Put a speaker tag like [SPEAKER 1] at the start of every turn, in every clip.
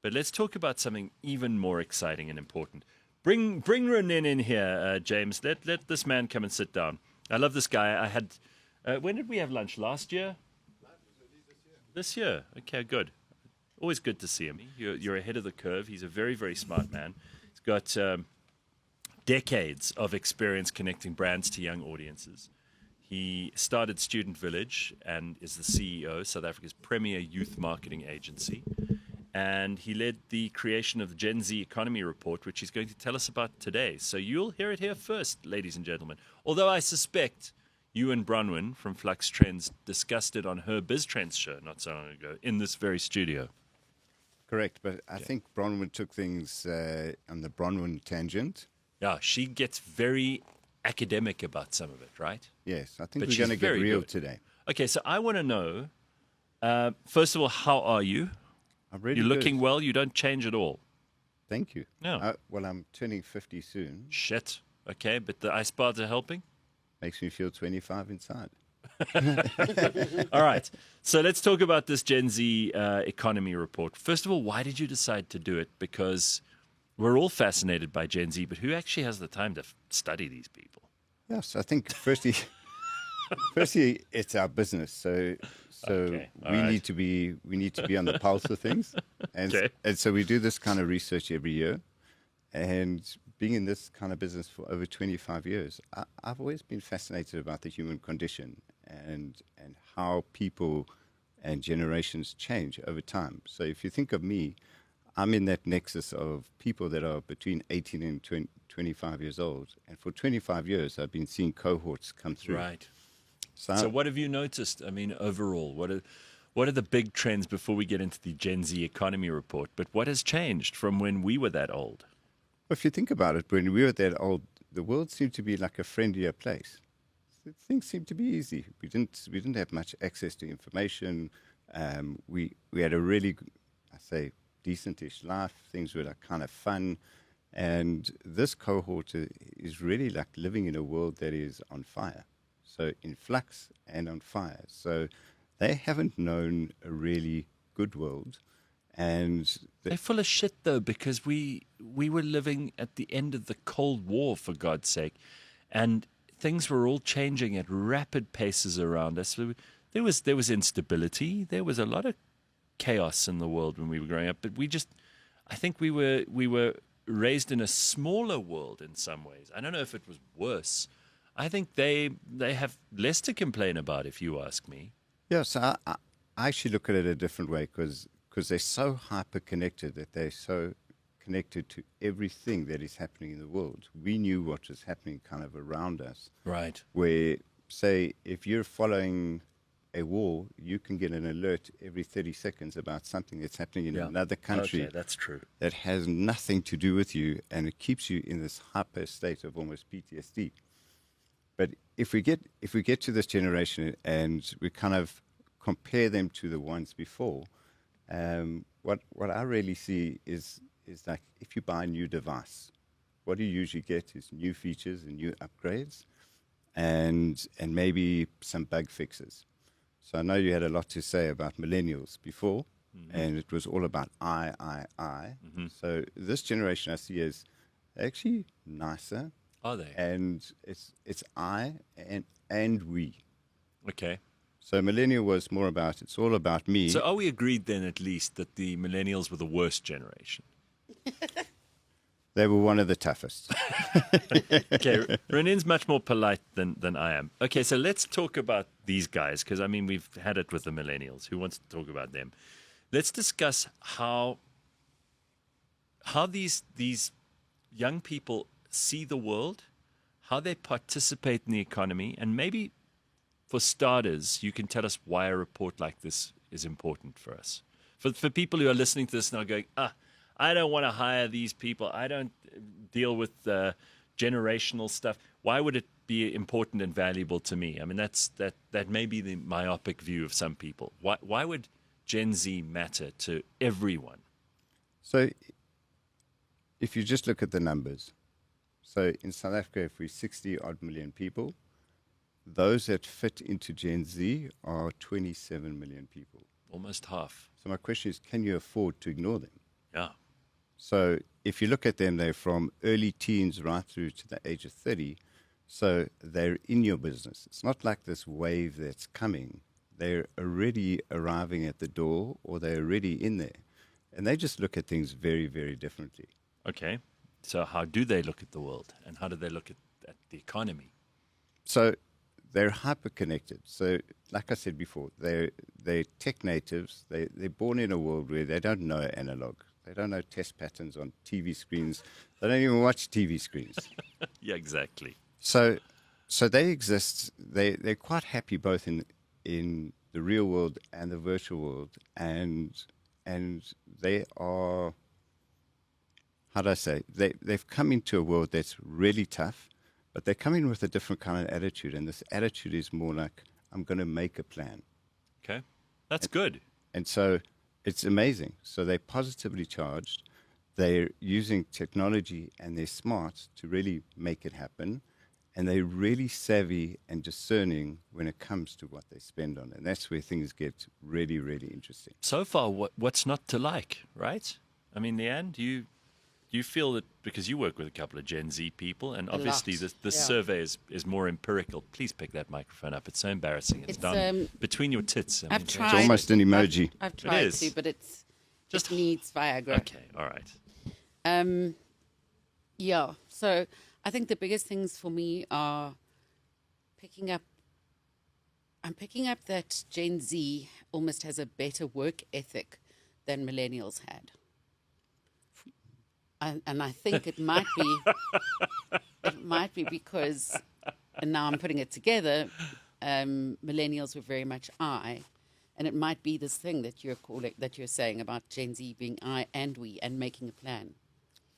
[SPEAKER 1] But let's talk about something even more exciting and important. Bring Ronen in here, James. Let this man come and sit down. I love this guy. I had. When did we have lunch? Last year? This year. Okay, good. Always good to see him. You're ahead of the curve. He's a very, very smart man. He's got decades of experience connecting brands to young audiences. He started Student Village and is the CEO, South Africa's premier youth marketing agency. And he led the creation of the Gen Z Economy Report, which he's going to tell us about today. So you'll hear it here first, ladies and gentlemen. Although I suspect you and Bronwyn from Flux Trends discussed it on her Biz Trends show not so long ago in this very studio.
[SPEAKER 2] Correct, but I think Bronwyn took things on the Bronwyn tangent.
[SPEAKER 1] Yeah, she gets very academic about some of it, right?
[SPEAKER 2] Yes, I think we're going to get real today.
[SPEAKER 1] Okay, so I want to know, first of all, how are you?
[SPEAKER 2] I'm really
[SPEAKER 1] You're
[SPEAKER 2] good.
[SPEAKER 1] looking well. You don't change at all.
[SPEAKER 2] Thank you.
[SPEAKER 1] No.
[SPEAKER 2] Well, I'm turning 50 soon.
[SPEAKER 1] Shit. Okay, but the ice baths are helping?
[SPEAKER 2] Makes me feel 25 inside.
[SPEAKER 1] All right. So let's talk about this Gen Z economy report. First of all, why did you decide to do it? Because we're all fascinated by Gen Z, but who actually has the time to study these people?
[SPEAKER 2] Yes, I think firstly, it's our business. So
[SPEAKER 1] Okay,
[SPEAKER 2] we need to be on the pulse of things, and so we do this kind of research every year. And being in this kind of business for over 25 years, I've always been fascinated about the human condition and how people and generations change over time. So if you think of me, I'm in that nexus of people that are between 18 and 25 years old. And for 25 years, I've been seeing cohorts come through.
[SPEAKER 1] Right. So what have you noticed? I mean, overall, what are the big trends before we get into the Gen Z economy report? But what has changed from when we were that old?
[SPEAKER 2] Well, if you think about it, when we were that old, the world seemed to be like a friendlier place. Things seemed to be easy. We didn't have much access to information. We had a really, I say, decentish life. Things were like kind of fun. And this cohort is really like living in a world that is on fire. So in flux and on fire. So they haven't known a really good world. And
[SPEAKER 1] they're full of shit, though, because we were living at the end of the Cold War, for God's sake. And things were all changing at rapid paces around us. There was instability. There was a lot of chaos in the world when we were growing up. But I think we were raised in a smaller world in some ways. I don't know if it was worse. I think they have less to complain about, if you ask me.
[SPEAKER 2] Yes, I actually look at it a different way because they're so hyper-connected that they're so connected to everything that is happening in the world. We knew what was happening kind of around us.
[SPEAKER 1] Right.
[SPEAKER 2] Where, say, if you're following a war, you can get an alert every 30 seconds about something that's happening in another country.
[SPEAKER 1] Okay, that's true.
[SPEAKER 2] That has nothing to do with you, and it keeps you in this hyper state of almost PTSD. But if we get to this generation and we kind of compare them to the ones before, what I really see is like if you buy a new device, what you usually get is new features and new upgrades, and maybe some bug fixes. So I know you had a lot to say about millennials before, and it was all about I. Mm-hmm. So this generation I see is actually nicer.
[SPEAKER 1] Are they?
[SPEAKER 2] And it's I and we.
[SPEAKER 1] Okay.
[SPEAKER 2] So millennial was more about, it's all about me.
[SPEAKER 1] So are we agreed then at least that the millennials were the worst generation?
[SPEAKER 2] They were one of the toughest.
[SPEAKER 1] Okay, Ronen's much more polite than I am. Okay, so let's talk about these guys, because, I mean, we've had it with the millennials. Who wants to talk about them? Let's discuss how these young people see the world, how they participate in the economy, and maybe, for starters, you can tell us why a report like this is important for us. For people who are listening to this and are going, I don't want to hire these people. I don't deal with generational stuff. Why would it be important and valuable to me? I mean, that may be the myopic view of some people. Why would Gen Z matter to everyone?
[SPEAKER 2] So if you just look at the numbers, so in South Africa, if we're 60-odd million people, those that fit into Gen Z are 27 million people.
[SPEAKER 1] Almost half.
[SPEAKER 2] So my question is, can you afford to ignore them?
[SPEAKER 1] Yeah.
[SPEAKER 2] So if you look at them, they're from early teens right through to the age of 30. So they're in your business. It's not like this wave that's coming. They're already arriving at the door, or they're already in there. And they just look at things very, very differently.
[SPEAKER 1] Okay. So how do they look at the world, and how do they look at the economy?
[SPEAKER 2] So they're hyper connected. So like I said before, they're tech natives. They're born in a world where they don't know analog. They don't know test patterns on TV screens. They don't even watch TV screens.
[SPEAKER 1] Yeah, exactly.
[SPEAKER 2] So they exist. They're quite happy both in the real world and the virtual world, and they are, how do I say? They've come into a world that's really tough, but they come in with a different kind of attitude, and this attitude is more like, I'm going to make a plan.
[SPEAKER 1] Okay, that's good.
[SPEAKER 2] And so it's amazing. So they're positively charged. They're using technology, and they're smart to really make it happen. And they're really savvy and discerning when it comes to what they spend on. And that's where things get really, really interesting.
[SPEAKER 1] So far, what's not to like, right? I mean, Leanne, do you feel that, because you work with a couple of Gen Z people, and obviously the survey is more empirical. Please pick that microphone up. It's so embarrassing. It's done between your tits.
[SPEAKER 3] I've tried.
[SPEAKER 2] It's almost an emoji.
[SPEAKER 3] I've tried
[SPEAKER 1] is.
[SPEAKER 3] to, but it
[SPEAKER 1] Just-
[SPEAKER 3] needs Viagra.
[SPEAKER 1] Okay, all right.
[SPEAKER 3] Yeah. So I think the biggest things for me are picking up that Gen Z almost has a better work ethic than millennials had. And I think it might be because, and now I'm putting it together, millennials were very much I, and it might be this thing that you're saying about Gen Z being I and we and making a plan.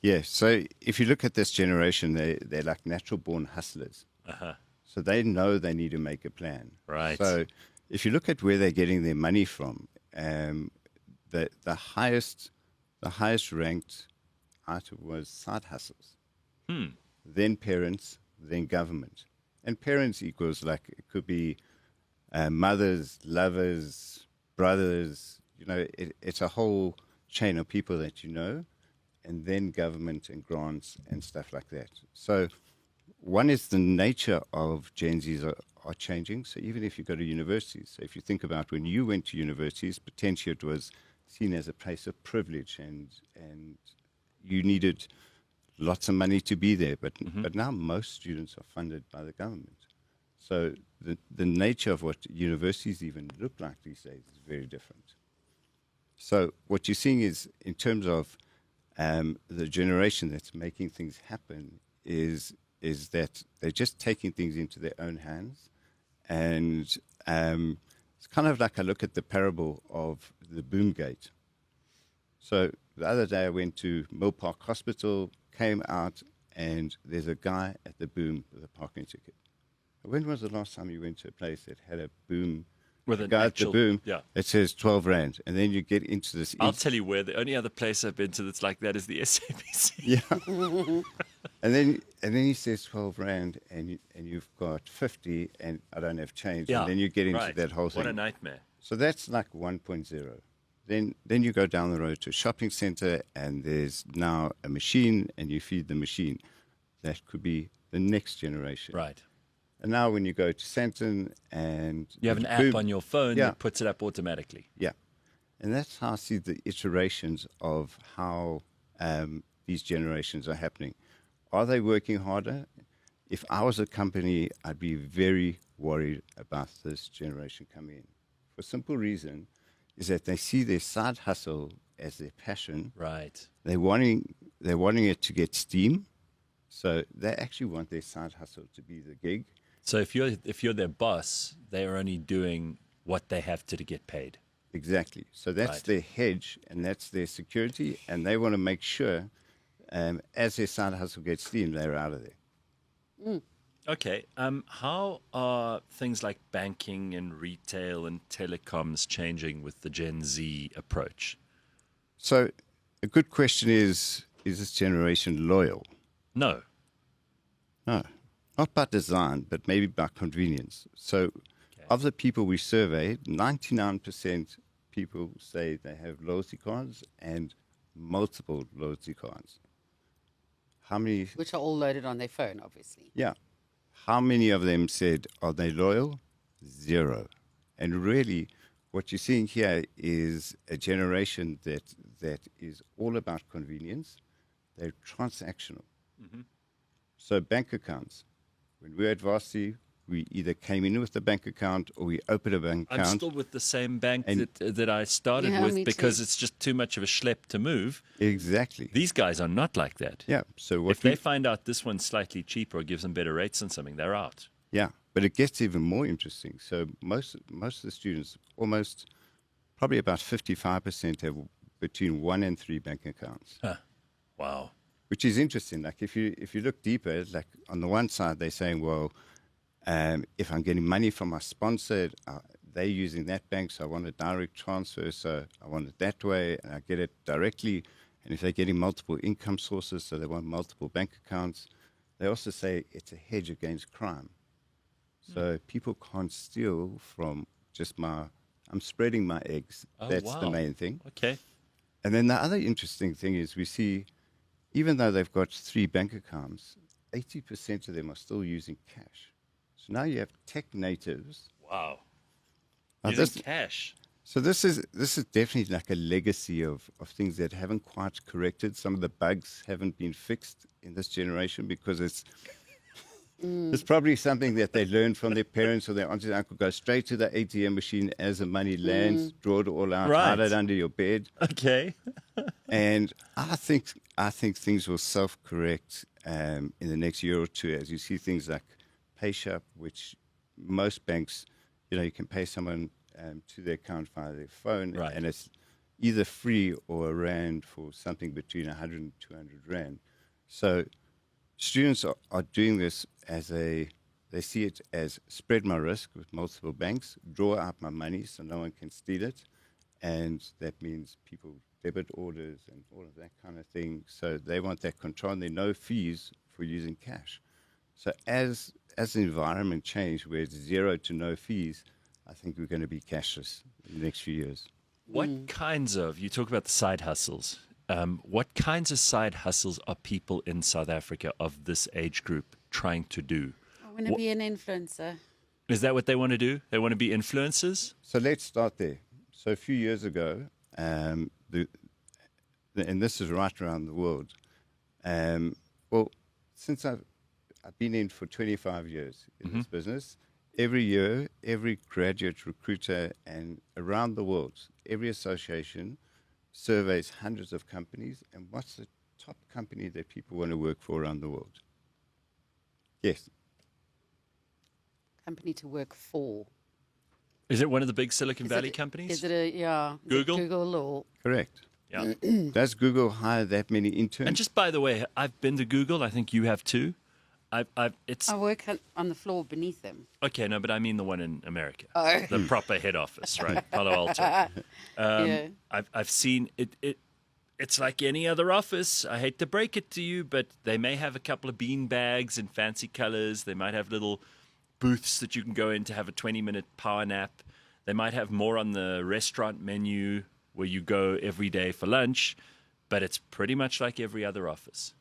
[SPEAKER 2] Yeah, so if you look at this generation, they're like natural-born hustlers.
[SPEAKER 1] Uh-huh.
[SPEAKER 2] So they know they need to make a plan.
[SPEAKER 1] Right.
[SPEAKER 2] So if you look at where they're getting their money from, the highest ranked item was side hustles. Then parents, then government. And parents equals, like, it could be mothers, lovers, brothers. You know, it's a whole chain of people that you know. And then government and grants and stuff like that. So one is the nature of Gen Zs are changing. So even if you go to universities, so if you think about when you went to universities, potentially it was seen as a place of privilege, and you needed lots of money to be there. But now most students are funded by the government. So the nature of what universities even look like these days is very different. So what you're seeing is, in terms of the generation that's making things happen, is that they're just taking things into their own hands. And it's kind of like I look at the parable of the boom gate. So the other day I went to Mill Park Hospital, came out, and there's a guy at the boom with a parking ticket. When was the last time you went to a place that had a boom?
[SPEAKER 1] With an
[SPEAKER 2] guy
[SPEAKER 1] actual,
[SPEAKER 2] at the boom,
[SPEAKER 1] yeah.
[SPEAKER 2] it says 12 Rand, and then you get into this.
[SPEAKER 1] I'll tell you where the only other place I've been to that's like that is the SABC.
[SPEAKER 2] Yeah. and then he says 12 Rand, and you've got 50, and I don't have change.
[SPEAKER 1] Yeah,
[SPEAKER 2] And then you get into
[SPEAKER 1] right.
[SPEAKER 2] that whole thing.
[SPEAKER 1] What a nightmare.
[SPEAKER 2] So that's like 1.0. Then you go down the road to a shopping center, and there's now a machine, and you feed the machine. That could be the next generation.
[SPEAKER 1] Right.
[SPEAKER 2] And now when you go to Santon and
[SPEAKER 1] You have an app on your phone
[SPEAKER 2] Yeah.
[SPEAKER 1] that puts it up automatically.
[SPEAKER 2] Yeah. And that's how I see the iterations of how these generations are happening. Are they working harder? If I was a company, I'd be very worried about this generation coming in. For a simple reason is that they see their side hustle as their passion.
[SPEAKER 1] Right.
[SPEAKER 2] They're wanting it to get steam. So they actually want their side hustle to be the gig.
[SPEAKER 1] So if you're their boss, they are only doing what they have to get paid.
[SPEAKER 2] Exactly. So that's
[SPEAKER 1] Right.
[SPEAKER 2] their hedge, and that's their security, and they want to make sure as their side hustle gets steam, they're out of there.
[SPEAKER 1] Okay. How are things like banking and retail and telecoms changing with the Gen Z approach?
[SPEAKER 2] So a good question is this generation loyal?
[SPEAKER 1] No.
[SPEAKER 2] No. Not by design, but maybe by convenience. So of the people we surveyed, 99% people say they have loyalty cards, and multiple loyalty cards. How many?
[SPEAKER 3] Which are all loaded on their phone, obviously.
[SPEAKER 2] Yeah. How many of them said, are they loyal? 0. And really, what you're seeing here is a generation that is all about convenience. They're transactional. So bank accounts. When we were at Varsity, we either came in with a bank account or we opened a bank account.
[SPEAKER 1] I'm still with the same bank
[SPEAKER 2] And-
[SPEAKER 1] that I started
[SPEAKER 3] Yeah, me
[SPEAKER 1] with because
[SPEAKER 3] too.
[SPEAKER 1] it's just too much of a schlep to move.
[SPEAKER 2] Exactly.
[SPEAKER 1] These guys are not like that.
[SPEAKER 2] Yeah. So what
[SPEAKER 1] If they find out this one's slightly cheaper or gives them better rates on something, they're out.
[SPEAKER 2] Yeah, but it gets even more interesting. So most of the students, almost probably about 55%, have between 1 and 3 bank accounts,
[SPEAKER 1] Wow.
[SPEAKER 2] which is interesting. Like if you look deeper, like on the one side they're saying, well, if I'm getting money from my sponsor, they're using that bank, so I want a direct transfer, so I want it that way, and I get it directly. And if they're getting multiple income sources, so they want multiple bank accounts, they also say it's a hedge against crime. So people can't steal from just I'm spreading my eggs.
[SPEAKER 1] Oh,
[SPEAKER 2] That's the
[SPEAKER 1] wow.
[SPEAKER 2] main thing.
[SPEAKER 1] Okay.
[SPEAKER 2] And then the other interesting thing is we see, even though they've got 3 bank accounts, 80% of them are still using cash. So now you have tech natives.
[SPEAKER 1] Wow.
[SPEAKER 2] Now
[SPEAKER 1] Using cash.
[SPEAKER 2] So this is definitely like a legacy of things that haven't quite corrected. Some of the bugs haven't been fixed in this generation because it's probably something that they learned from their parents or their auntie and uncle. Go straight to the ATM machine as the money lands, draw it all out, hide
[SPEAKER 1] Right.
[SPEAKER 2] it under your bed.
[SPEAKER 1] Okay.
[SPEAKER 2] And I think things will self-correct in the next year or two as you see things like PayShap, which most banks, you can pay someone to their account via their phone,
[SPEAKER 1] Right.
[SPEAKER 2] and it's either free or a rand for something between 100 and 200 rand. So students are doing this they see it as spread my risk with multiple banks, draw out my money so no one can steal it, and that means people debit orders and all of that kind of thing. So they want that control, and there are no fees for using cash. So as the environment changes, where it's 0 to no fees, I think we're going to be cashless in the next few years.
[SPEAKER 1] What kinds of, you talk about the side hustles, what kinds of side hustles are people in South Africa of this age group trying to do?
[SPEAKER 3] I want to be an influencer.
[SPEAKER 1] Is that what they want to do? They want to be influencers?
[SPEAKER 2] So let's start there. So a few years ago, and this is right around the world. Well, since I've been in for 25 years in this business, every year, every graduate recruiter and around the world, every association surveys hundreds of companies. And what's the top company that people want to work for around the world? Yes.
[SPEAKER 3] Company to work for.
[SPEAKER 1] Is it one of the big Silicon
[SPEAKER 3] Is
[SPEAKER 1] Valley
[SPEAKER 3] it-
[SPEAKER 1] companies?
[SPEAKER 3] Is it is it
[SPEAKER 1] Google?
[SPEAKER 3] Google or
[SPEAKER 2] Correct.
[SPEAKER 1] Yeah.
[SPEAKER 2] Does Google hire that many interns?
[SPEAKER 1] And just by the way, I've been to Google. I think you have too. It's
[SPEAKER 3] I work on the floor beneath them.
[SPEAKER 1] okay. No, but I mean the one in America,
[SPEAKER 3] Oh.
[SPEAKER 1] the proper head office, right? Palo Alto.
[SPEAKER 3] Yeah.
[SPEAKER 1] I've seen it. It's like any other office. I hate to break it to you, but they may have a couple of bean bags in fancy colors. They might have little booths that you can go in to have a 20-minute power nap. They might have more on the restaurant menu where you go every day for lunch, but it's pretty much like every other office.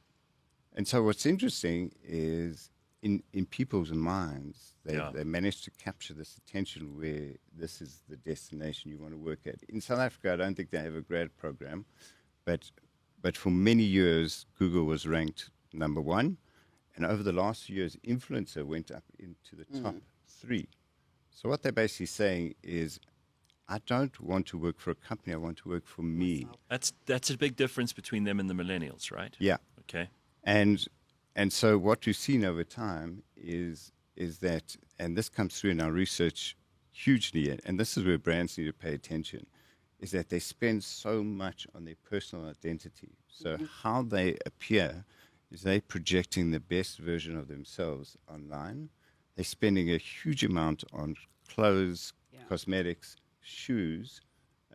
[SPEAKER 2] And so what's interesting is in people's minds, they managed to capture this attention where this is the destination you want to work at. In South Africa, I don't think they have a grad program, but for many years, Google was ranked number 1. And over the last few years, influencer went up into the top 3. So what they're basically saying is, I don't want to work for a company, I want to work for me.
[SPEAKER 1] That's a big difference between them and the millennials, right?
[SPEAKER 2] Yeah.
[SPEAKER 1] Okay.
[SPEAKER 2] And so what we've seen over time is that, and this comes through in our research hugely, and this is where brands need to pay attention, is that they spend so much on their personal identity. So how they appear is they're projecting the best version of themselves online. They're spending a huge amount on clothes, cosmetics, shoes,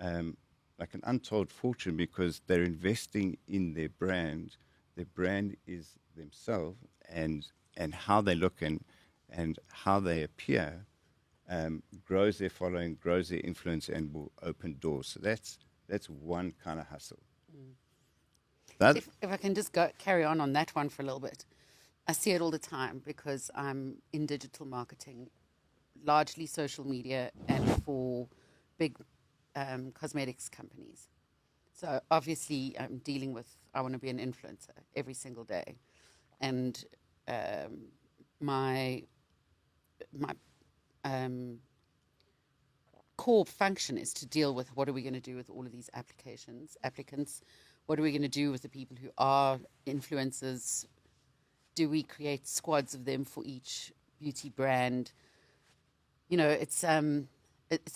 [SPEAKER 2] like an untold fortune, because they're investing in their brand. Their brand is themselves, and how they look and how they appear grows their following, grows their influence, and will open doors. So that's one kind of hustle. That,
[SPEAKER 3] If I can just carry on that one for a little bit. I see it all the time because I'm in digital marketing, largely social media, and for big cosmetics companies. So obviously, I'm dealing with. I want to be an influencer every single day, and my core function is to deal with what are we going to do with all of these applicants. What are we going to do with the people who are influencers? Do we create squads of them for each beauty brand? It's so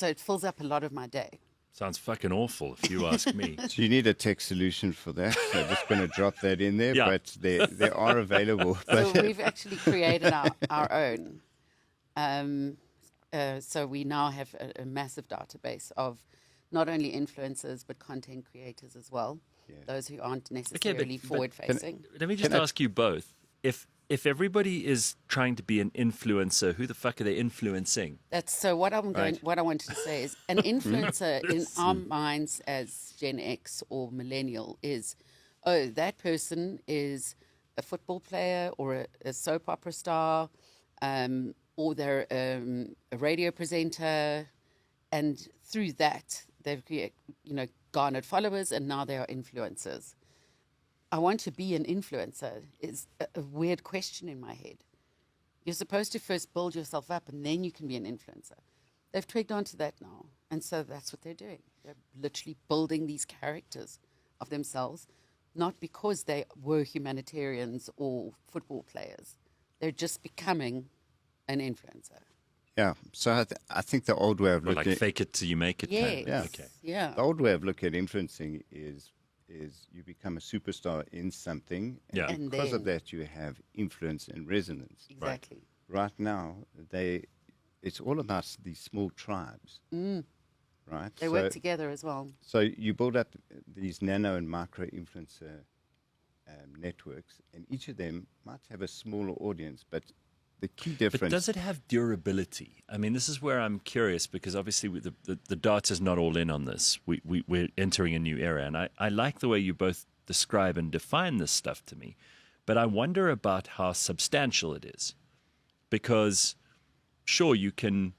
[SPEAKER 3] it fills up a lot of my day.
[SPEAKER 1] Sounds fucking awful, if you ask me.
[SPEAKER 2] so you need a tech solution for that. So just going to drop that in there,
[SPEAKER 1] Yeah.
[SPEAKER 2] but they are available.
[SPEAKER 3] So
[SPEAKER 2] But
[SPEAKER 3] we've actually created our own. So we now have a massive database of not only influencers but content creators as well.
[SPEAKER 2] Yeah.
[SPEAKER 3] Those who aren't necessarily
[SPEAKER 1] but
[SPEAKER 3] forward-facing.
[SPEAKER 1] Let me just ask you both. If everybody is trying to be an influencer, who the fuck are they influencing?
[SPEAKER 3] That's so. What
[SPEAKER 2] Right.
[SPEAKER 3] what I wanted to say is, an influencer in our minds as Gen X or millennial is, oh, that person is a football player or a soap opera star, or they're a radio presenter, and through that they've garnered followers, and now they are influencers. I want to be an influencer is a weird question in my head. You're supposed to first build yourself up and then you can be an influencer. They've twigged onto that now. And so that's what they're doing. They're literally building these characters of themselves, not because they were humanitarians or football players. They're just becoming an influencer.
[SPEAKER 2] yeah, so I think the old way of
[SPEAKER 1] Or
[SPEAKER 2] looking
[SPEAKER 1] like fake it till you make it?
[SPEAKER 3] Yes.
[SPEAKER 1] Kind of.
[SPEAKER 2] Yeah.
[SPEAKER 1] Okay.
[SPEAKER 3] Yeah.
[SPEAKER 2] the old way of looking at influencing is you become a superstar in something, and
[SPEAKER 1] Yeah.
[SPEAKER 3] And
[SPEAKER 2] because of
[SPEAKER 3] then-
[SPEAKER 2] that you have influence and resonance.
[SPEAKER 3] Exactly.
[SPEAKER 2] Right now, it's all about these small tribes, right?
[SPEAKER 3] They work together as well.
[SPEAKER 2] So you build up these nano and micro influencer networks, and each of them might have a smaller audience, but the key difference.
[SPEAKER 1] But does it have durability? I mean, this is where I'm curious because obviously the data's not all in on this. We're entering a new era, and I like the way you both describe and define this stuff to me. But I wonder about how substantial it is. Because, sure, you can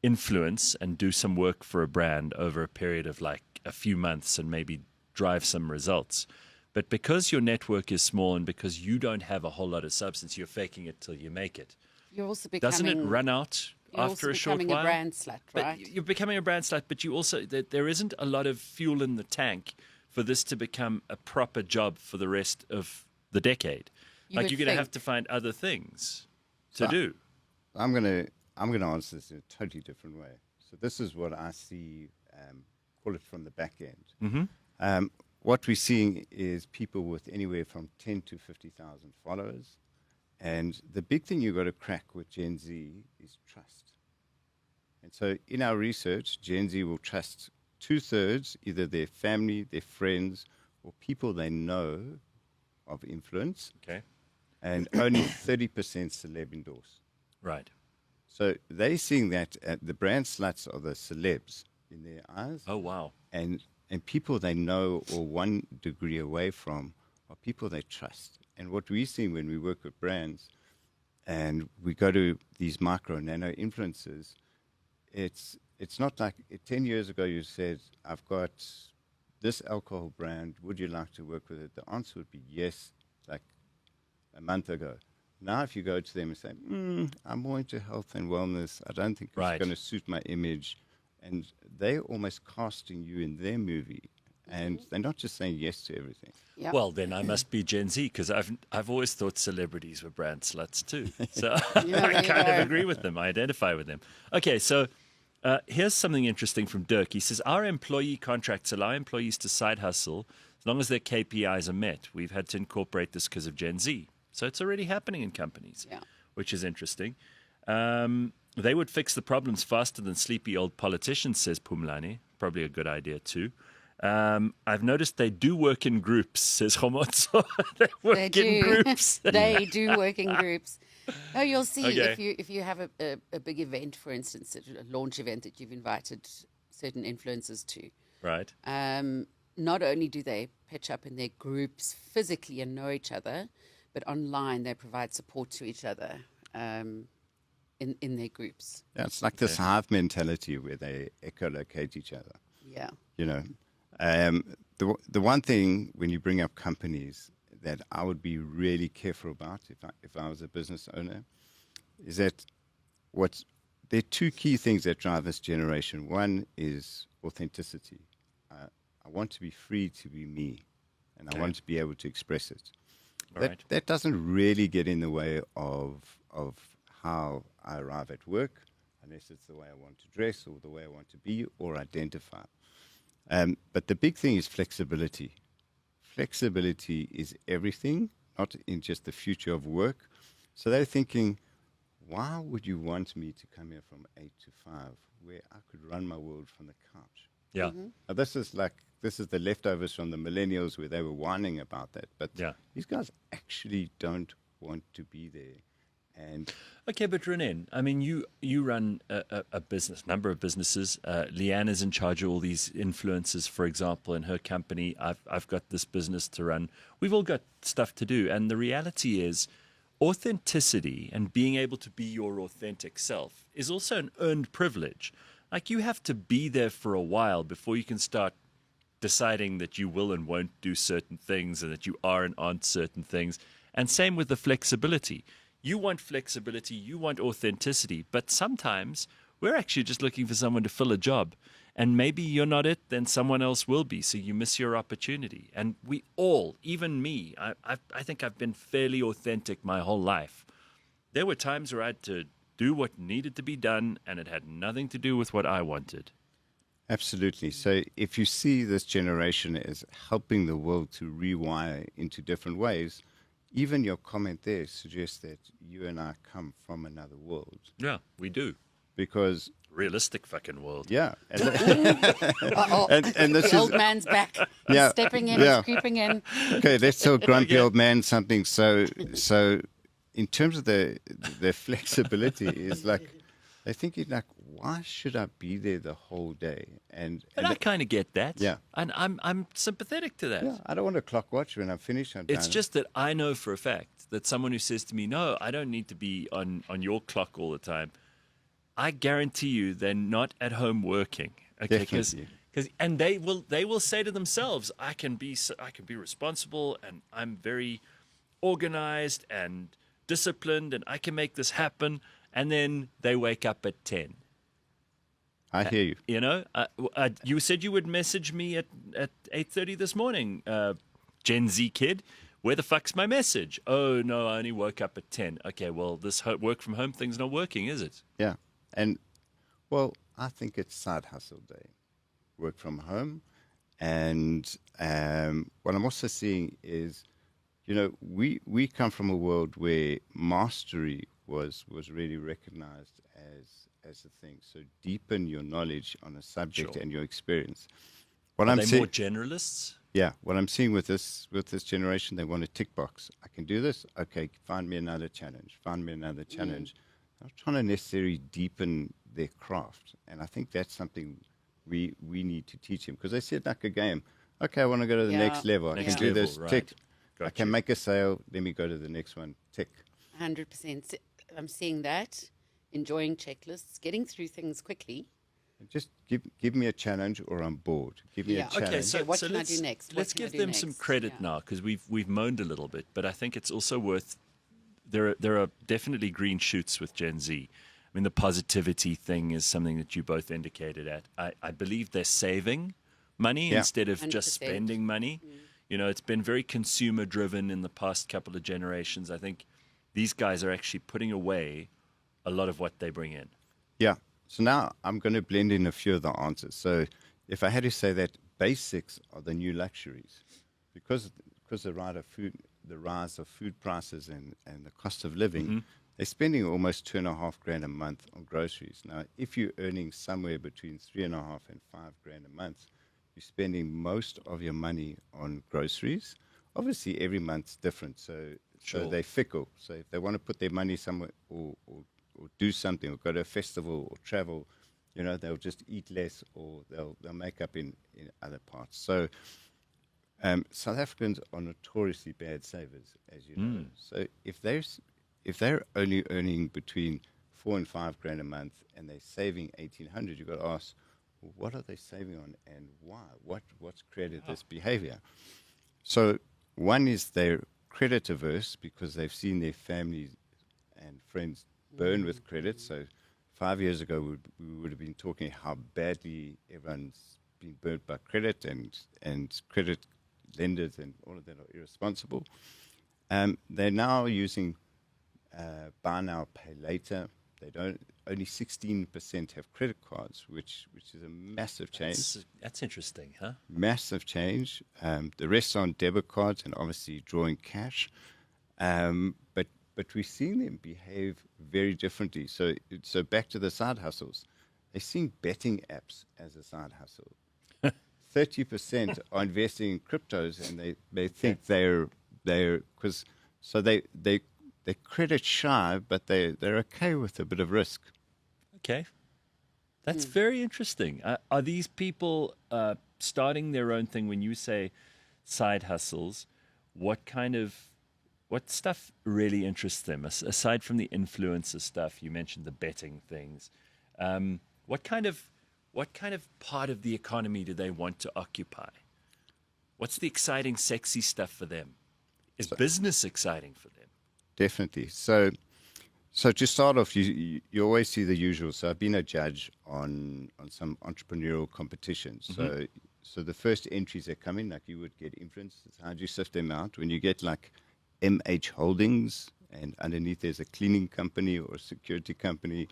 [SPEAKER 1] influence and do some work for a brand over a period of like a few months and maybe drive some results. But because your network is small and because you don't have a whole lot of substance, you're faking it till you make it.
[SPEAKER 3] You're also becoming.
[SPEAKER 1] Doesn't it run out
[SPEAKER 3] You're
[SPEAKER 1] after
[SPEAKER 3] also
[SPEAKER 1] a short
[SPEAKER 3] becoming
[SPEAKER 1] while?
[SPEAKER 3] a brand slut,
[SPEAKER 1] But
[SPEAKER 3] right?
[SPEAKER 1] you're becoming a brand slut, but you also there isn't a lot of fuel in the tank for this to become a proper job for the rest of the decade.
[SPEAKER 3] You
[SPEAKER 1] Like
[SPEAKER 3] would
[SPEAKER 1] you're going to have
[SPEAKER 3] think.
[SPEAKER 1] to find other things to do.
[SPEAKER 2] I'm gonna answer this in a totally different way. So this is what I see. Call it from the back end. What we're seeing is people with anywhere from 10 to 50,000 followers, and the big thing you've got to crack with Gen Z is trust. And so, in our research, Gen Z will trust 2/3 either their family, their friends, or people they know of influence,
[SPEAKER 1] Okay.
[SPEAKER 2] and only 30% celeb endorse.
[SPEAKER 1] Right.
[SPEAKER 2] So they're seeing that the brand sluts are the celebs in their eyes,
[SPEAKER 1] Oh, wow.
[SPEAKER 2] and people they know or one degree away from are people they trust. And what we're seeing when we work with brands and we go to these micro nano influencers, it's not like 10 years ago you said, I've got this alcohol brand, would you like to work with it? The answer would be yes, like a month ago. Now, if you go to them and say, I'm more into health and wellness, I don't think
[SPEAKER 1] Right.
[SPEAKER 2] it's going to suit my image, and they're almost casting you in their movie, and they're not just saying yes to everything.
[SPEAKER 3] Yeah.
[SPEAKER 1] Well, then I must be Gen Z because I've always thought celebrities were brand sluts too. So
[SPEAKER 3] Yeah,
[SPEAKER 1] I
[SPEAKER 3] there you
[SPEAKER 1] kind of
[SPEAKER 3] go.
[SPEAKER 1] agree with them. I identify with them. Okay, so here's something interesting from Dirk. He says, our employee contracts allow employees to side hustle as long as their KPIs are met. We've had to incorporate this because of Gen Z. So it's already happening in companies,
[SPEAKER 3] Yeah.
[SPEAKER 1] which is interesting. They would fix the problems faster than sleepy old politicians, says Pumlani. Probably a good idea too. I've noticed they do work in groups, says Homotso. They work
[SPEAKER 3] They
[SPEAKER 1] in
[SPEAKER 3] do.
[SPEAKER 1] groups.
[SPEAKER 3] They do work in groups. Oh, you'll see
[SPEAKER 1] Okay.
[SPEAKER 3] if you have a big event, for instance, a launch event that you've invited certain influencers to.
[SPEAKER 1] Right.
[SPEAKER 3] not only do they pitch up in their groups physically and know each other, but online they provide support to each other in their groups.
[SPEAKER 2] Yeah, it's like this hive mentality where they echolocate each other.
[SPEAKER 3] Yeah.
[SPEAKER 2] You know, the one thing when you bring up companies that I would be really careful about if I was a business owner is that there are two key things that drive this generation. One is authenticity. I want to be free to be me, and I want to be able to express it. That doesn't really get in the way of how I arrive at work, unless it's the way I want to dress or the way I want to be or identify. But the big thing is flexibility. Flexibility is everything, not in just the future of work. So they're thinking, why would you want me to come here from 8 to 5 where I could run my world from the couch?
[SPEAKER 1] Yeah.
[SPEAKER 2] Now, this is the leftovers from the millennials where they were whining about that. But these guys actually don't want to be there. And
[SPEAKER 1] okay, but Ronen, I mean, you run a business, number of businesses. Leanne is in charge of all these influencers, for example, in her company. I've got this business to run. We've all got stuff to do. And the reality is authenticity and being able to be your authentic self is also an earned privilege. Like, you have to be there for a while before you can start deciding that you will and won't do certain things and that you are and aren't certain things. And same with the flexibility. You want flexibility, you want authenticity, but sometimes we're actually just looking for someone to fill a job. And maybe you're not it, then someone else will be, so you miss your opportunity. And we all, even me, I think I've been fairly authentic my whole life. There were times where I had to do what needed to be done, and it had nothing to do with what I wanted.
[SPEAKER 2] absolutely. So if you see this generation as helping the world to rewire into different ways, even your comment there suggests that you and I come from another world.
[SPEAKER 1] Yeah, we do.
[SPEAKER 2] Because
[SPEAKER 1] realistic fucking world.
[SPEAKER 2] Yeah. And
[SPEAKER 3] the old man's back. He's stepping in, he's creeping in.
[SPEAKER 2] Okay, let's tell grumpy old man something. So in terms of the flexibility is like, they're thinking like, why should I be there the whole day? And
[SPEAKER 1] I kind of get that.
[SPEAKER 2] Yeah.
[SPEAKER 1] And I'm sympathetic to that.
[SPEAKER 2] Yeah, I don't want to clock watch when I'm finished.
[SPEAKER 1] It's just that I know for a fact that someone who says to me, no, I don't need to be on your clock all the time, I guarantee you they're not at home working. Okay, because and they will say to themselves, I can be responsible, and I'm very organized and disciplined, and I can make this happen. And then they wake up at 10.
[SPEAKER 2] I hear you.
[SPEAKER 1] You know, you said you would message me at 8:30 this morning, Gen Z kid. Where the fuck's my message? Oh, no, I only woke up at 10. Okay, well, this work from home thing's not working, is it?
[SPEAKER 2] Yeah. And, well, I think it's side hustle day. Work from home. And what I'm also seeing is, you know, we come from a world where mastery was really recognized as a thing. So deepen your knowledge on a subject and your experience.
[SPEAKER 1] Are they more generalists?
[SPEAKER 2] Yeah, what I'm seeing with this generation, they want a tick box. I can do this. Okay, find me another challenge. Find me another challenge. They're not trying to necessarily deepen their craft, and I think that's something we need to teach them, because they said like a game. Okay, I want to go to the next level. I can do this.
[SPEAKER 1] Right.
[SPEAKER 2] Tick. I can make a sale. Let me go to the next one. Tick.
[SPEAKER 3] 100%. I'm seeing that. Enjoying checklists, getting through things quickly.
[SPEAKER 2] Just give me a challenge, or I'm bored. Give me a challenge.
[SPEAKER 1] Okay, so
[SPEAKER 3] what can I do next?
[SPEAKER 1] Let's give them some credit now, because we've moaned a little bit, but I think it's also worth. There are definitely green shoots with Gen Z. I mean, the positivity thing is something that you both indicated at. I believe they're saving money instead of 100%. Just spending money. You know, it's been very consumer driven in the past couple of generations. I think these guys are actually putting away a lot of what they bring in. Yeah.
[SPEAKER 2] So now I'm going to blend in a few of the answers. So if I had to say that basics are the new luxuries, because the rise of food prices and the cost of living, they're spending almost $2,500 a month on groceries. Now, if you're earning somewhere between $3,500 and $5,000 a month, you're spending most of your money on groceries. Obviously, every month's different, so they're fickle. So if they want to put their money somewhere or do something, or go to a festival or travel, you know, they'll just eat less, or they'll make up in other parts. So South Africans are notoriously bad savers, as you know. So if they're only earning between 4 and 5 grand a month and they're saving 1,800, you've got to ask, well, what are they saving on and why? What's created this behavior? So one is they're credit averse because they've seen their families and friends burn with credit. So 5 years ago, we would have been talking how badly everyone's been burnt by credit and credit lenders and all of that are irresponsible. They're now using buy now, pay later. They don't. Only 16% have credit cards, which is a massive change.
[SPEAKER 1] That's interesting, huh?
[SPEAKER 2] Massive change. The rest are on debit cards and obviously drawing cash. But we're seeing them behave very differently. So back to the side hustles. They're seeing betting apps as a side hustle. 30% are investing in cryptos, and they think they're because so they're credit shy, but they're okay with a bit of risk.
[SPEAKER 1] Okay, that's very interesting. Are these people starting their own thing? When you say side hustles, what stuff really interests them aside from the influencer stuff? You mentioned the betting things. What kind of part of the economy do they want to occupy? What's the exciting, sexy stuff for them? Is business exciting for them?
[SPEAKER 2] Definitely. So to start off, you always see the usual. So I've been a judge on some entrepreneurial competitions. So the first entries that come in, like you would get influencers, how do you sift them out? When you get like MH Holdings and underneath there's a cleaning company or a security company,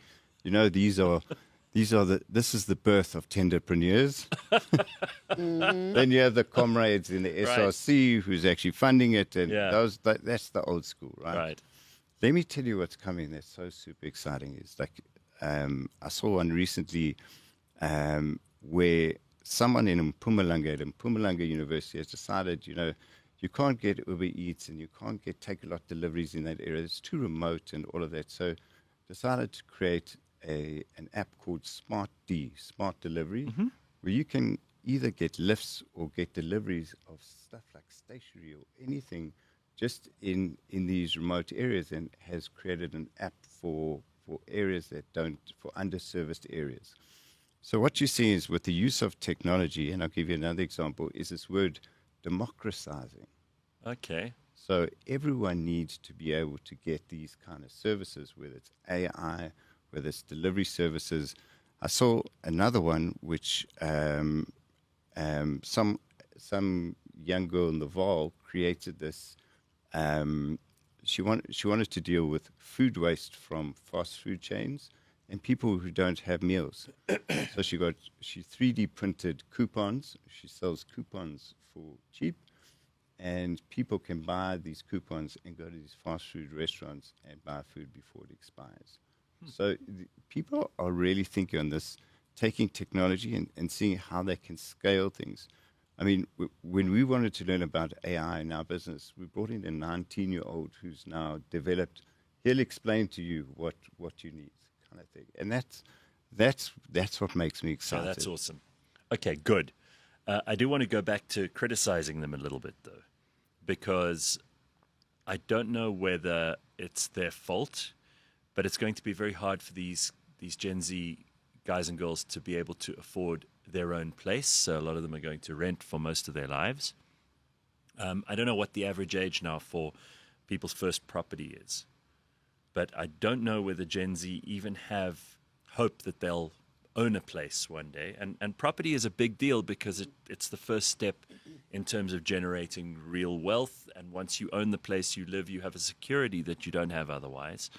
[SPEAKER 2] this is the birth of tenderpreneurs. Then you have the comrades in the SRC who's actually funding it, and that's the old school, right?
[SPEAKER 1] Right.
[SPEAKER 2] Let me tell you what's coming that's so super exciting. It's like I saw one recently where someone in Mpumalanga, at Mpumalanga University, has decided, you can't get Uber Eats and you can't get Take-A-Lot deliveries in that area. It's too remote and all of that. So decided to create an app called Smart Delivery, where you can either get lifts or get deliveries of stuff like stationery or anything just in these remote areas, and has created an app for areas for underserviced areas. So what you see is with the use of technology, and I'll give you another example, is this word democratizing.
[SPEAKER 1] Okay.
[SPEAKER 2] So everyone needs to be able to get these kind of services, whether it's AI, whether it's delivery services. I saw another one which some young girl in the Vaal created this. She wanted to deal with food waste from fast food chains and people who don't have meals. So she 3D printed coupons. She sells coupons for cheap, and people can buy these coupons and go to these fast food restaurants and buy food before it expires. So people are really thinking on this, taking technology and seeing how they can scale things. I mean, when we wanted to learn about AI in our business, we brought in a 19-year-old who's now developed. He'll explain to you what you need, kind of thing. And that's what makes me excited.
[SPEAKER 1] Oh, that's awesome. Okay, good. I do want to go back to criticizing them a little bit, though, because I don't know whether it's their fault, but it's going to be very hard for these Gen Z guys and girls to be able to afford their own place. So a lot of them are going to rent for most of their lives. I don't know what the average age now for people's first property is, but I don't know whether Gen Z even have hope that they'll own a place one day. And property is a big deal because it's the first step in terms of generating real wealth. And once you own the place you live, you have a security that you don't have otherwise.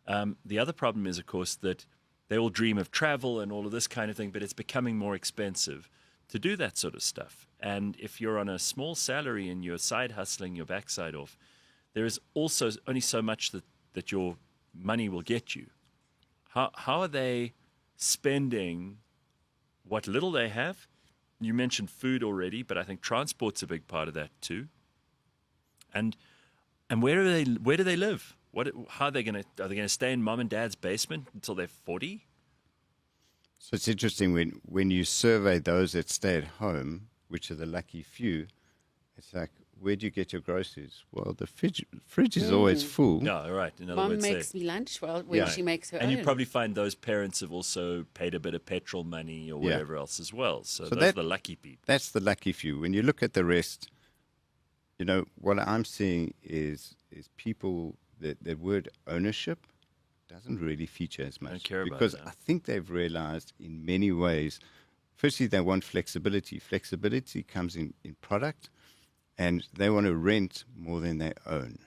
[SPEAKER 1] The other problem is, of course, that they all dream of travel and all of this kind of thing, but it's becoming more expensive to do that sort of stuff. And if you're on a small salary and you're side hustling your backside off, there is also only so much that your money will get you. How are they spending what little they have? You mentioned food already, but I think transport's a big part of that too. And where do they live? How are they going to stay in mom and dad's basement until they're 40?
[SPEAKER 2] So it's interesting when you survey those that stay at home, which are the lucky few, It's like, where do you get your groceries? Well, the fridge is always full.
[SPEAKER 1] No, right. In other
[SPEAKER 3] Mom
[SPEAKER 1] words,
[SPEAKER 3] makes me lunch when she makes her
[SPEAKER 1] and
[SPEAKER 3] own.
[SPEAKER 1] you probably find those parents have also paid a bit of petrol money or whatever else as well. So those are the lucky people.
[SPEAKER 2] That's the lucky few. When you look at the rest, what I'm seeing is people, the word ownership doesn't really feature as much.
[SPEAKER 1] Don't care about
[SPEAKER 2] because
[SPEAKER 1] that.
[SPEAKER 2] I think they've realized in many ways, firstly, they want flexibility. Flexibility comes in product, and they want to rent more than they own.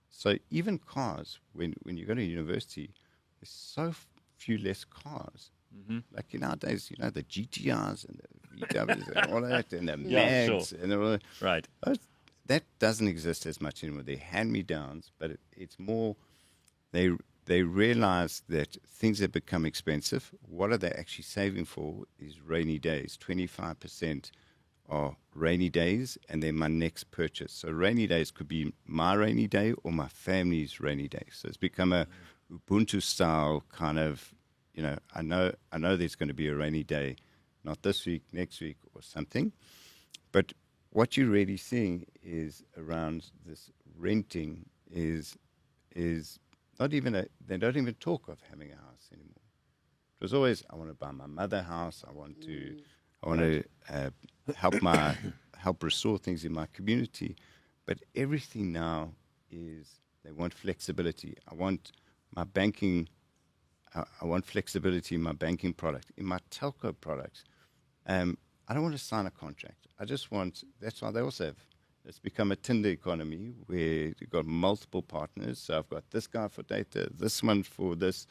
[SPEAKER 2] So even cars, when you go to university, there's so few less cars.
[SPEAKER 1] Mm-hmm.
[SPEAKER 2] Like in our days, the GTRs and the VWs and all that, and the
[SPEAKER 1] Yeah,
[SPEAKER 2] Mags and all that.
[SPEAKER 1] Right.
[SPEAKER 2] That doesn't exist as much anymore. They're hand-me-downs, but it's more they realize that things have become expensive. What are they actually saving for is rainy days. 25% are rainy days, and then my next purchase. So rainy days could be my rainy day or my family's rainy day. So it's become a Ubuntu-style kind of, I know there's going to be a rainy day, not this week, next week or something. But what you're really seeing is around this renting is not even they don't even talk of having a house anymore. It was always, I want to buy my mother a house. I want to help restore things in my community. But everything now is they want flexibility. I want my banking. I want flexibility in my banking product, in my telco products. I don't want to sign a contract. I just want. That's why they also have. It's become a Tinder economy where you've got multiple partners. So I've got this guy for data, this one for this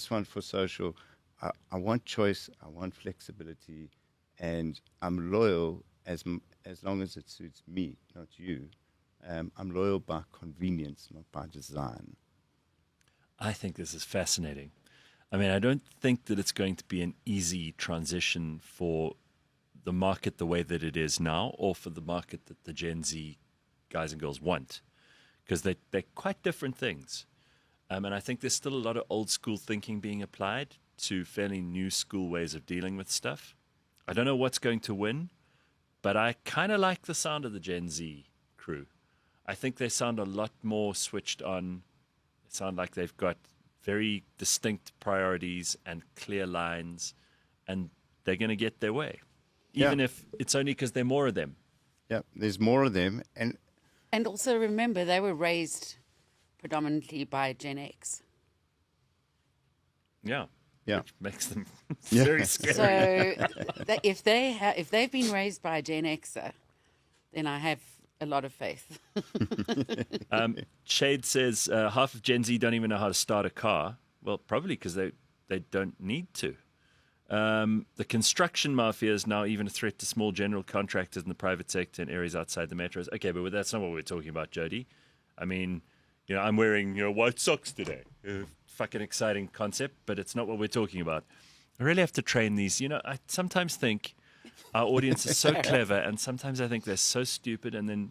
[SPEAKER 2] one for social. I want choice. I want flexibility, and I'm loyal as long as it suits me, not you. I'm loyal by convenience, not by design.
[SPEAKER 1] I think this is fascinating. I mean, I don't think that it's going to be an easy transition for the market the way that it is now, or for the market that the Gen Z guys and girls want, because they're quite different things. And I think there's still a lot of old school thinking being applied to fairly new school ways of dealing with stuff. I don't know what's going to win, but I kind of like the sound of the Gen Z crew. I think they sound a lot more switched on. They sound like they've got very distinct priorities and clear lines, and they're going to get their way. Even if it's only because there are more of them.
[SPEAKER 2] Yeah, there's more of them.
[SPEAKER 3] And also remember, they were raised predominantly by Gen X.
[SPEAKER 1] Yeah.
[SPEAKER 2] Yeah.
[SPEAKER 1] Which makes them very scary.
[SPEAKER 3] So if they've been raised by a Gen Xer, then I have a lot of faith.
[SPEAKER 1] Shade says half of Gen Z don't even know how to start a car. Well, probably because they don't need to. The construction mafia is now even a threat to small general contractors in the private sector in areas outside the metros. Okay, but that's not what we're talking about, Jody. I mean, I'm wearing white socks today. Fucking exciting concept, but it's not what we're talking about. I really have to train these. I sometimes think our audience is so clever, and sometimes I think they're so stupid. And then,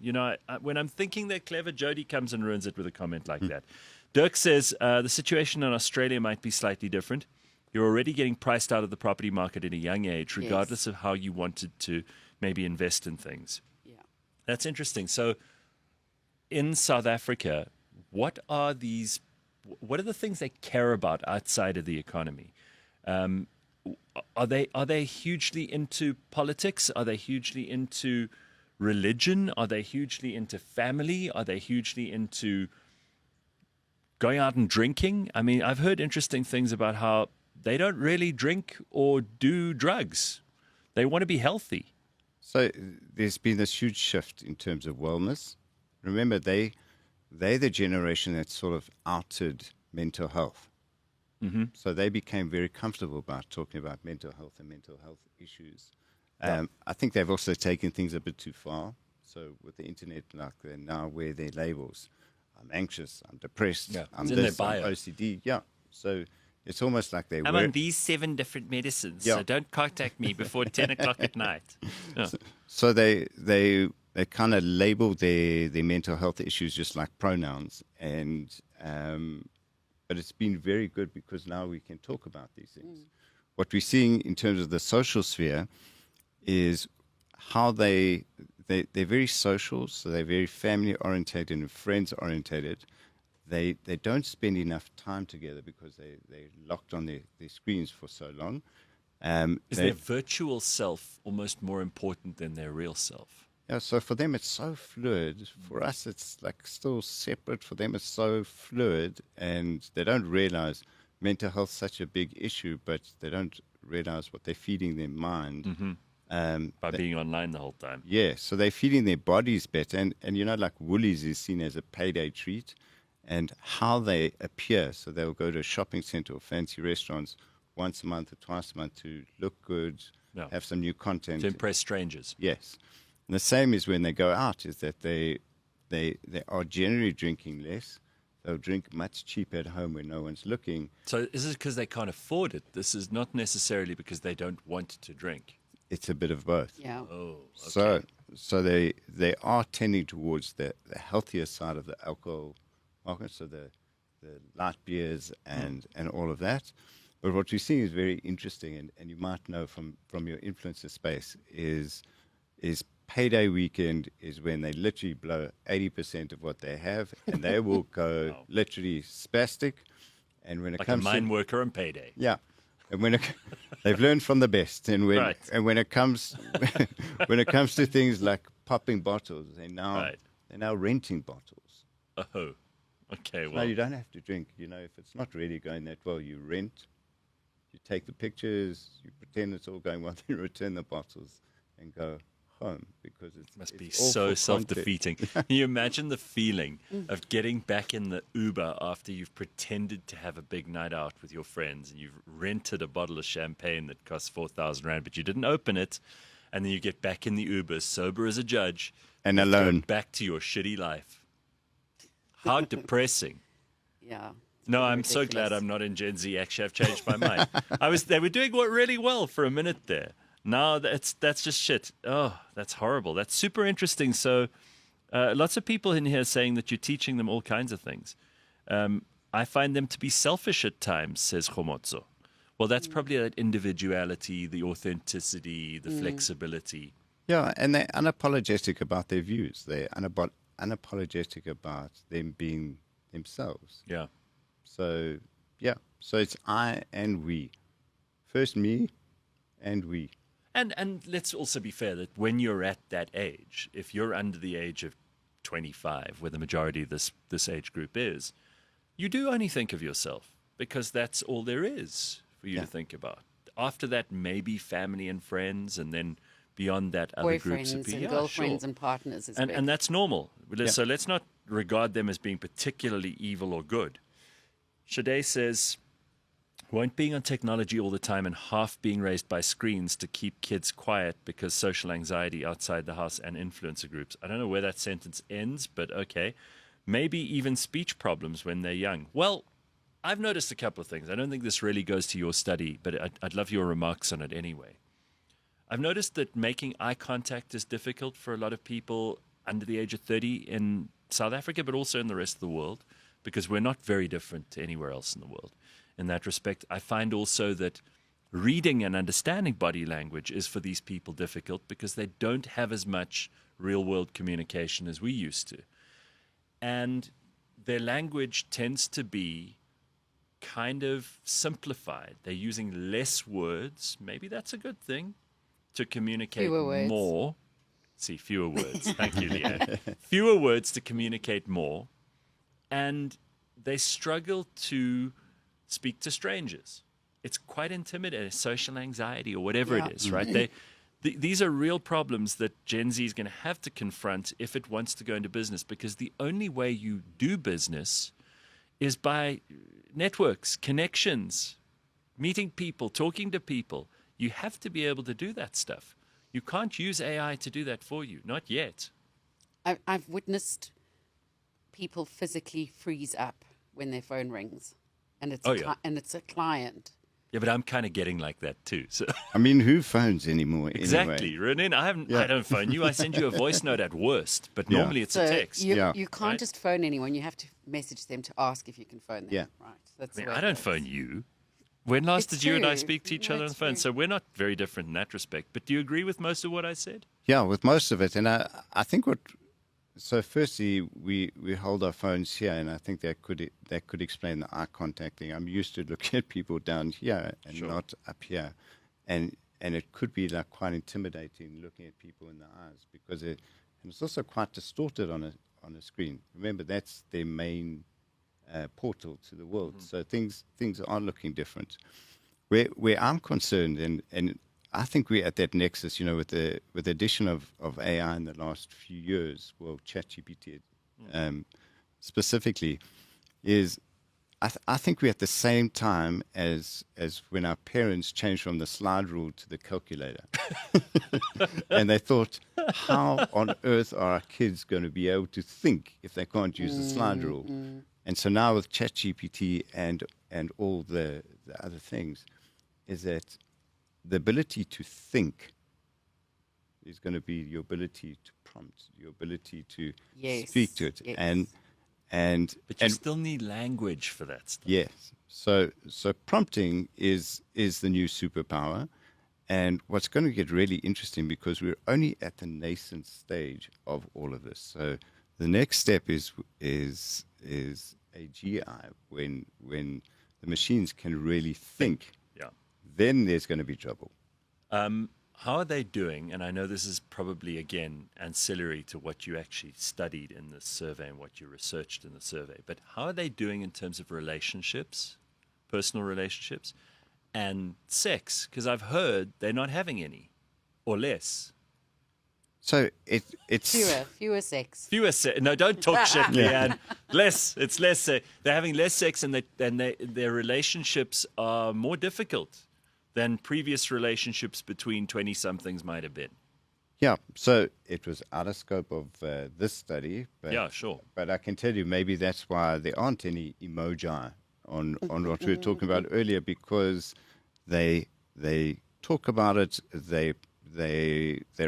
[SPEAKER 1] when I'm thinking they're clever, Jody comes and ruins it with a comment like that. Dirk says the situation in Australia might be slightly different. You're already getting priced out of the property market at a young age, regardless of how you wanted to maybe invest in things.
[SPEAKER 3] Yeah.
[SPEAKER 1] That's interesting. So in South Africa, what are the things they care about outside of the economy? Are they hugely into politics? Are they hugely into religion? Are they hugely into family? Are they hugely into going out and drinking? I mean, I've heard interesting things about how they don't really drink or do drugs. They want to be healthy.
[SPEAKER 2] So there's been this huge shift in terms of wellness. Remember, they're the generation that sort of outed mental health. Mm-hmm. So they became very comfortable about talking about mental health and mental health issues. I think they've also taken things a bit too far. So with the internet, like they now wear their labels. I'm anxious, I'm depressed, I'm this, I'm OCD. Yeah. So it's almost like
[SPEAKER 1] I'm on these 7 different medicines, so don't contact me before 10 o'clock at night. Yeah.
[SPEAKER 2] So they kind of label their mental health issues just like pronouns, and but it's been very good because now we can talk about these things. What we're seeing in terms of the social sphere is how they they're very social, so they're very family orientated and friends orientated. They don't spend enough time together because they're locked on their screens for so long.
[SPEAKER 1] Is their virtual self almost more important than their real self?
[SPEAKER 2] Yeah, so for them it's so fluid. For us it's like still separate. For them it's so fluid, and they don't realize mental health is such a big issue, but they don't realize what they're feeding their mind.
[SPEAKER 1] By being online the whole time.
[SPEAKER 2] Yeah, so they're feeding their bodies better. And you know, like Woolies is seen as a payday treat, and how they appear. So they'll go to a shopping center or fancy restaurants once a month or twice a month to look good, have some new content.
[SPEAKER 1] To impress strangers.
[SPEAKER 2] Yes. And the same is when they go out, is that they are generally drinking less. They'll drink much cheaper at home when no one's looking.
[SPEAKER 1] So is it because they can't afford it? This is not necessarily because they don't want to drink.
[SPEAKER 2] It's a bit of both.
[SPEAKER 3] Yeah.
[SPEAKER 1] Oh, okay.
[SPEAKER 2] So they are tending towards the healthier side of the alcohol market, so the light beers and all of that. But what we're seeing is very interesting, and you might know from your influencer space is payday weekend is when they literally blow 80% of what they have, and they will go literally spastic. And when it
[SPEAKER 1] like
[SPEAKER 2] comes
[SPEAKER 1] a mine
[SPEAKER 2] to
[SPEAKER 1] worker on payday.
[SPEAKER 2] yeah, and when they've learned from the best, and when it comes to things like popping bottles, they're now renting bottles.
[SPEAKER 1] Oh, okay. Well,
[SPEAKER 2] No, you don't have to drink. You know, if it's not really going that well, you rent. You take the pictures. You pretend it's all going well. Then return the bottles and go home, because it
[SPEAKER 1] must be
[SPEAKER 2] it's all
[SPEAKER 1] so
[SPEAKER 2] for
[SPEAKER 1] self-defeating. Can you imagine the feeling of getting back in the Uber after you've pretended to have a big night out with your friends and you've rented a bottle of champagne that costs 4,000 Rand, but you didn't open it, and then you get back in the Uber, sober as a judge,
[SPEAKER 2] And
[SPEAKER 1] go
[SPEAKER 2] alone.
[SPEAKER 1] back to your shitty life. How depressing.
[SPEAKER 3] Yeah.
[SPEAKER 1] No, I'm so glad I'm not in Gen Z. Actually, I've changed my mind. They were doing really well for a minute there. Now that's just shit. Oh, that's horrible. That's super interesting. So, lots of people in here saying that you're teaching them all kinds of things. I find them to be selfish at times, says Khomotso. Well, that's probably that individuality, the authenticity, the flexibility.
[SPEAKER 2] Yeah, and they're unapologetic about their views. They're unapologetic about them being themselves.
[SPEAKER 1] Yeah.
[SPEAKER 2] So, yeah. So it's I and we. First me and we.
[SPEAKER 1] And let's also be fair that when you're at that age, if you're under the age of 25, where the majority of this age group is, you do only think of yourself because that's all there is for you to think about. After that, maybe family and friends, and then beyond that, other groups of
[SPEAKER 3] Boyfriends
[SPEAKER 1] people.
[SPEAKER 3] and girlfriends and partners is
[SPEAKER 1] And that's normal. So let's not regard them as being particularly evil or good. Shade says, won't being on technology all the time and half being raised by screens to keep kids quiet because social anxiety outside the house and influencer groups. I don't know where that sentence ends, but okay. Maybe even speech problems when they're young. Well, I've noticed a couple of things. I don't think this really goes to your study, but I'd love your remarks on it anyway. I've noticed that making eye contact is difficult for a lot of people under the age of 30 in South Africa, but also in the rest of the world, because we're not very different to anywhere else in the world. In that respect, I find also that reading and understanding body language is for these people difficult because they don't have as much real-world communication as we used to. And their language tends to be kind of simplified. They're using less words. Maybe that's a good thing, to communicate more. See, fewer words. Thank you, Leanne. Fewer words to communicate more. And they struggle to speak to strangers. It's quite intimidating, social anxiety or whatever it is, right? These are real problems that Gen Z is going to have to confront if it wants to go into business, because the only way you do business is by networks, connections, meeting people, talking to people. You have to be able to do that stuff. You can't use AI to do that for you, not yet.
[SPEAKER 3] I've witnessed people physically freeze up when their phone rings, and it's a client.
[SPEAKER 1] Yeah, but I'm kind of getting like that too. So
[SPEAKER 2] I mean, who phones anymore?
[SPEAKER 1] exactly,
[SPEAKER 2] Anyway?
[SPEAKER 1] Ronen. I don't phone you. I send you a voice note at worst, but normally it's a text.
[SPEAKER 3] You can't just phone anyone. You have to message them to ask if you can phone them.
[SPEAKER 2] Yeah.
[SPEAKER 3] Right. That's
[SPEAKER 1] I don't phone you. When last
[SPEAKER 3] It's
[SPEAKER 1] did you and I
[SPEAKER 3] true.
[SPEAKER 1] speak to each
[SPEAKER 3] No,
[SPEAKER 1] other on the
[SPEAKER 3] it's
[SPEAKER 1] phone?
[SPEAKER 3] true.
[SPEAKER 1] So we're not very different in that respect. But do you agree with most of what I said?
[SPEAKER 2] Yeah, with most of it. And I think so firstly, we hold our phones here, and I think that could explain the eye contact thing. I'm used to looking at people down here and
[SPEAKER 1] Sure.
[SPEAKER 2] not up here. And it could be like quite intimidating looking at people in the eyes because and it's also quite distorted on a screen. Remember, that's their main portal to the world. So things are looking different. Where I'm concerned, and I think we're at that nexus, with the addition of AI in the last few years, well, ChatGPT specifically, is I think we're at the same time as when our parents changed from the slide rule to the calculator. And they thought, how on earth are our kids going to be able to think if they can't use the slide rule? And so now with ChatGPT and all the other things, is that the ability to think is going to be your ability to prompt, your ability to
[SPEAKER 3] Yes,
[SPEAKER 2] speak to it.
[SPEAKER 3] yes.
[SPEAKER 1] But you still need language for that stuff.
[SPEAKER 2] Yes. So prompting is the new superpower. And what's going to get really interesting, because we're only at the nascent stage of all of this. So the next step is AGI, when the machines can really think.
[SPEAKER 1] Yeah.
[SPEAKER 2] Then there's going to be trouble.
[SPEAKER 1] How are they doing? And I know this is probably, again, ancillary to what you actually studied in the survey and what you researched in the survey. But how are they doing in terms of relationships, personal relationships, and sex? Because I've heard they're not having any, or less.
[SPEAKER 2] So it's
[SPEAKER 3] Fewer sex.
[SPEAKER 1] Fewer sex. No, don't talk shit, Leanne. Less. It's less. They're having less sex, and their relationships are more difficult than previous relationships between 20-somethings might have been.
[SPEAKER 2] Yeah, so it was out of scope of this study. But,
[SPEAKER 1] Yeah, sure.
[SPEAKER 2] But I can tell you maybe that's why there aren't any emoji on what we were talking about earlier, because they talk about it. They're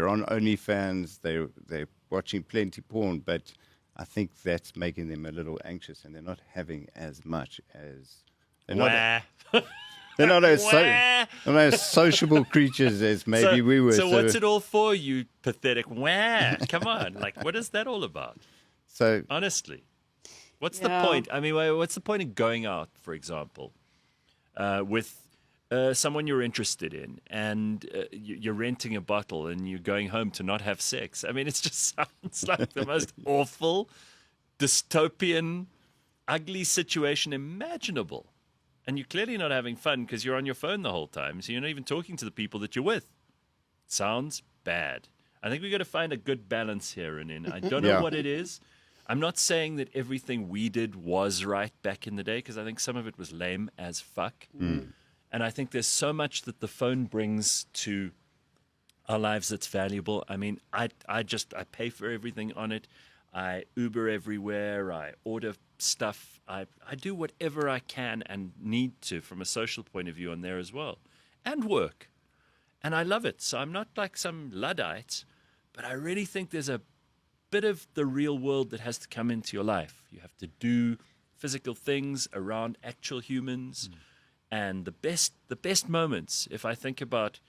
[SPEAKER 2] on OnlyFans. They're watching plenty porn, but I think that's making them a little anxious, and they're not having as much as they're not as sociable creatures as maybe we were.
[SPEAKER 1] So what's it all for, you pathetic wah? Come on. Like, what is that all about?
[SPEAKER 2] So
[SPEAKER 1] Honestly. What's
[SPEAKER 3] Yeah.
[SPEAKER 1] the point? I mean, what's the point of going out, for example, with someone you're interested in, and you're renting a bottle and you're going home to not have sex? I mean, it just sounds like the most awful, dystopian, ugly situation imaginable. And you're clearly not having fun because you're on your phone the whole time, so you're not even talking to the people that you're with. Sounds bad. I think we've got to find a good balance here, Ronen. I don't know
[SPEAKER 2] Yeah.
[SPEAKER 1] what it is. I'm not saying that everything we did was right back in the day, because I think some of it was lame as fuck. And I think there's so much that the phone brings to our lives that's valuable. I mean, I pay for everything on it. I Uber everywhere. I order stuff. I do whatever I can and need to from a social point of view on there as well, and work. And I love it. So I'm not like some Luddite, but I really think there's a bit of the real world that has to come into your life. You have to do physical things around actual humans. And the best moments, if I think about,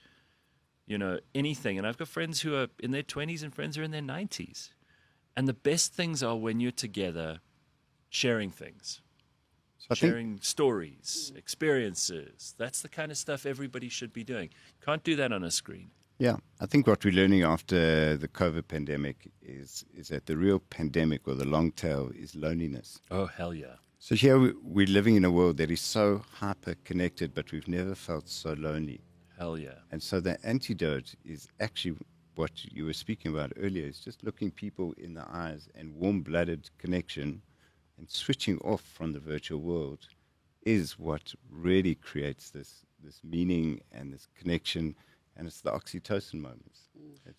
[SPEAKER 1] anything, and I've got friends who are in their 20s and friends who are in their 90s. And the best things are when you're together sharing things,
[SPEAKER 2] I think
[SPEAKER 1] sharing stories, experiences. That's the kind of stuff everybody should be doing. Can't do that on a screen.
[SPEAKER 2] Yeah, I think what we're learning after the COVID pandemic is that the real pandemic, or the long tail, is loneliness.
[SPEAKER 1] Oh, hell yeah.
[SPEAKER 2] So here we're living in a world that is so hyper-connected, but we've never felt so lonely.
[SPEAKER 1] Hell yeah.
[SPEAKER 2] And so the antidote is actually what you were speaking about earlier, is just looking people in the eyes, and warm-blooded connection and switching off from the virtual world is what really creates this meaning and this connection. And it's the oxytocin moments.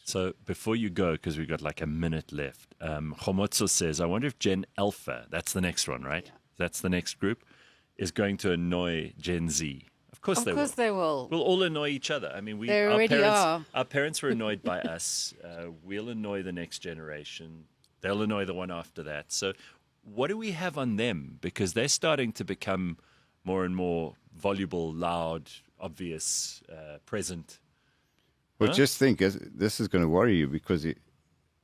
[SPEAKER 1] So before you go, because we've got like a minute left, Khomotso says, I wonder if Gen Alpha, that's the next one, right?
[SPEAKER 3] Yeah.
[SPEAKER 1] That's the next group, is going to annoy Gen Z. Of course they will.
[SPEAKER 3] Of course they will.
[SPEAKER 1] We'll all annoy each other. I mean,
[SPEAKER 3] They already are.
[SPEAKER 1] Our parents were annoyed by us. We'll annoy the next generation. They'll annoy the one after that. So what do we have on them? Because they're starting to become more and more voluble, loud, obvious, present.
[SPEAKER 2] Well,
[SPEAKER 1] Huh?
[SPEAKER 2] just think, this is going to worry you because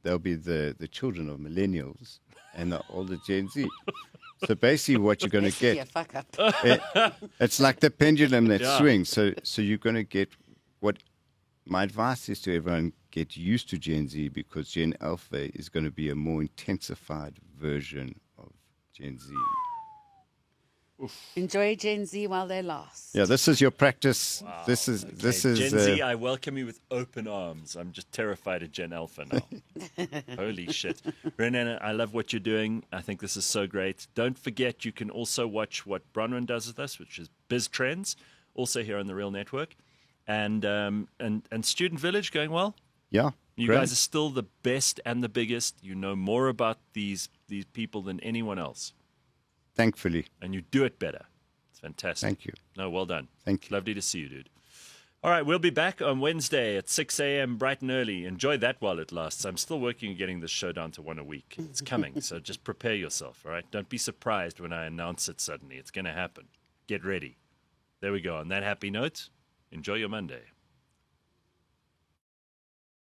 [SPEAKER 2] they'll be the children of millennials and the older Gen Z. So basically what you're going to
[SPEAKER 3] Basically
[SPEAKER 2] get,
[SPEAKER 3] a fuck up.
[SPEAKER 2] it's like the pendulum that
[SPEAKER 1] Yeah.
[SPEAKER 2] swings. So you're going to get what my advice is to everyone, get used to Gen Z, because Gen Alpha is going to be a more intensified version of Gen Z.
[SPEAKER 3] Enjoy Gen Z while they last.
[SPEAKER 2] Yeah, this is your practice.
[SPEAKER 1] Wow.
[SPEAKER 2] This is
[SPEAKER 1] Gen Z, I welcome you with open arms. I'm just terrified of Gen Alpha now. Holy shit. Ronen, I love what you're doing. I think this is so great. Don't forget, you can also watch what Bronwyn does with us, which is Biz Trends, also here on the Real Network. And Student Village going well?
[SPEAKER 2] yeah.
[SPEAKER 1] You
[SPEAKER 2] great.
[SPEAKER 1] guys are still the best and the biggest. You know more about these people than anyone else.
[SPEAKER 2] Thankfully.
[SPEAKER 1] And you do it better. It's fantastic.
[SPEAKER 2] Thank you.
[SPEAKER 1] No, well done.
[SPEAKER 2] Thank you.
[SPEAKER 1] Lovely to see you, dude. All right, we'll be back on Wednesday at 6 a.m. bright and early. Enjoy that while it lasts. I'm still working on getting this show down to one a week. It's coming, so just prepare yourself, all right? Don't be surprised when I announce it suddenly. It's going to happen. Get ready. There we go. On that happy note, enjoy your Monday.